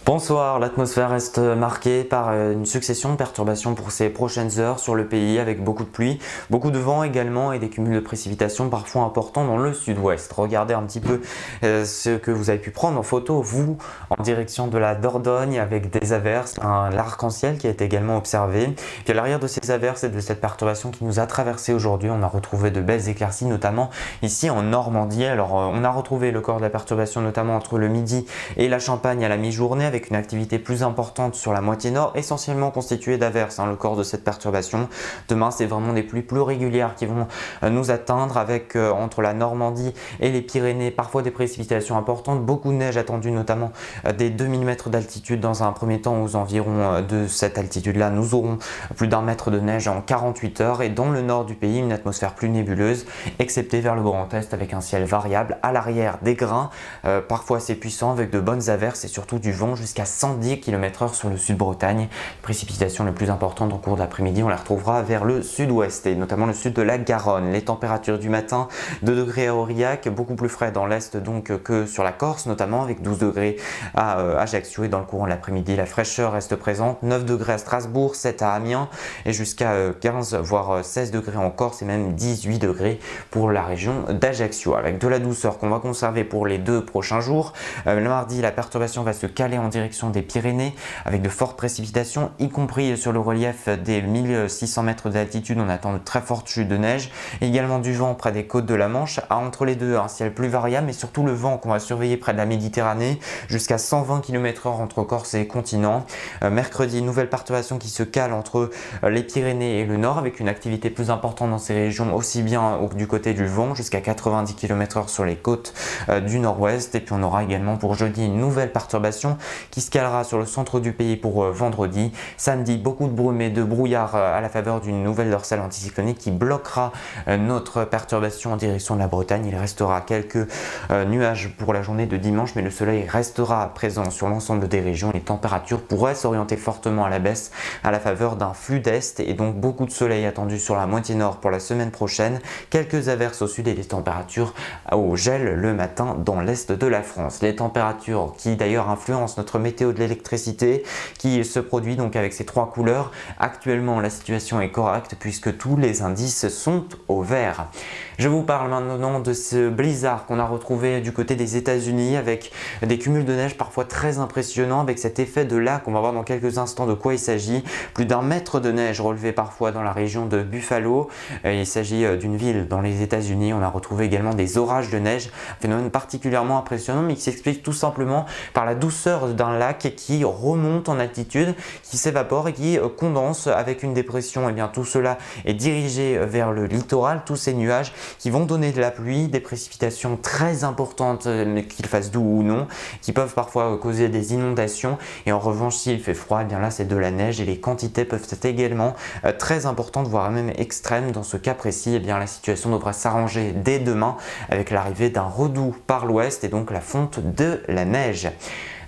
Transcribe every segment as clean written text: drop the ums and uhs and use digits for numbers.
Bonsoir, l'atmosphère reste marquée par une succession de perturbations pour ces prochaines heures sur le pays avec beaucoup de pluie, beaucoup de vent également et des cumuls de précipitations parfois importants dans le sud-ouest. Regardez un petit peu ce que vous avez pu prendre en photo, vous, en direction de la Dordogne avec des averses, l'arc-en-ciel qui a été également observé. Puis à l'arrière de ces averses et de cette perturbation qui nous a traversé aujourd'hui, on a retrouvé de belles éclaircies, notamment ici en Normandie. Alors on a retrouvé le corps de la perturbation notamment entre le midi et la Champagne à la mi-journée, avec une activité plus importante sur la moitié nord, essentiellement constituée d'averses, le corps de cette perturbation. Demain, c'est vraiment des pluies plus régulières qui vont nous atteindre avec entre la Normandie et les Pyrénées, parfois des précipitations importantes, beaucoup de neige attendue, notamment des 2000 mètres d'altitude dans un premier temps. Aux environs de cette altitude-là, nous aurons plus d'1 mètre de neige en 48 heures et dans le nord du pays, une atmosphère plus nébuleuse, excepté vers le Grand Est avec un ciel variable. À l'arrière, des grains, parfois assez puissants avec de bonnes averses et surtout du vent jusqu'à 110 km/h sur le sud-Bretagne. Les précipitations les plus importantes au cours de l'après-midi, on les retrouvera vers le sud-ouest et notamment le sud de la Garonne. Les températures du matin, 2 degrés à Aurillac, beaucoup plus frais dans l'est donc que sur la Corse, notamment avec 12 degrés à Ajaccio, et dans le courant de l'après-midi, la fraîcheur reste présente, 9 degrés à Strasbourg, 7 à Amiens et jusqu'à 15 voire 16 degrés en Corse et même 18 degrés pour la région d'Ajaccio, avec de la douceur qu'on va conserver pour les 2 prochains jours. Le mardi, la perturbation va se caler en direction des Pyrénées avec de fortes précipitations, y compris sur le relief des 1600 mètres d'altitude. On attend de très fortes chutes de neige, et également du vent près des côtes de la Manche. Entre les deux, un ciel plus variable, mais surtout le vent qu'on va surveiller près de la Méditerranée jusqu'à 120 km/h entre Corse et continent. Mercredi, nouvelle perturbation qui se cale entre les Pyrénées et le nord, avec une activité plus importante dans ces régions, aussi bien du côté du vent jusqu'à 90 km/h sur les côtes du nord-ouest. Et puis on aura également pour jeudi une nouvelle perturbation qui se calera sur le centre du pays pour vendredi. Samedi, beaucoup de brume et de brouillard à la faveur d'une nouvelle dorsale anticyclonique qui bloquera notre perturbation en direction de la Bretagne. Il restera quelques nuages pour la journée de dimanche, mais le soleil restera présent sur l'ensemble des régions. Les températures pourraient s'orienter fortement à la baisse à la faveur d'un flux d'est, et donc beaucoup de soleil attendu sur la moitié nord pour la semaine prochaine. Quelques averses au sud et des températures au gel le matin dans l'est de la France. Les températures qui d'ailleurs influencent notre météo de l'électricité qui se produit donc avec ces 3 couleurs. Actuellement, la situation est correcte puisque tous les indices sont au vert. Je vous parle maintenant de ce blizzard qu'on a retrouvé du côté des États-Unis avec des cumuls de neige parfois très impressionnants, avec cet effet de lac. On va voir dans quelques instants de quoi il s'agit. Plus d'1 mètre de neige relevé parfois dans la région de Buffalo. Il s'agit d'une ville dans les États-Unis. On a retrouvé également des orages de neige, un phénomène particulièrement impressionnant mais qui s'explique tout simplement par la douceur d'un lac qui remonte en altitude, qui s'évapore et qui condense avec une dépression. Et bien tout cela est dirigé vers le littoral, tous ces nuages qui vont donner de la pluie, des précipitations très importantes, qu'il fasse doux ou non, qui peuvent parfois causer des inondations. Et en revanche, s'il fait froid, et bien là c'est de la neige et les quantités peuvent être également très importantes, voire même extrêmes. Dans ce cas précis, et bien la situation devra s'arranger dès demain avec l'arrivée d'un redoux par l'ouest et donc la fonte de la neige.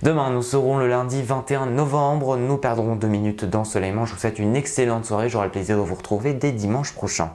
Demain, nous serons le lundi 21 novembre. Nous perdrons 2 minutes d'ensoleillement. Je vous souhaite une excellente soirée. J'aurai le plaisir de vous retrouver dès dimanche prochain.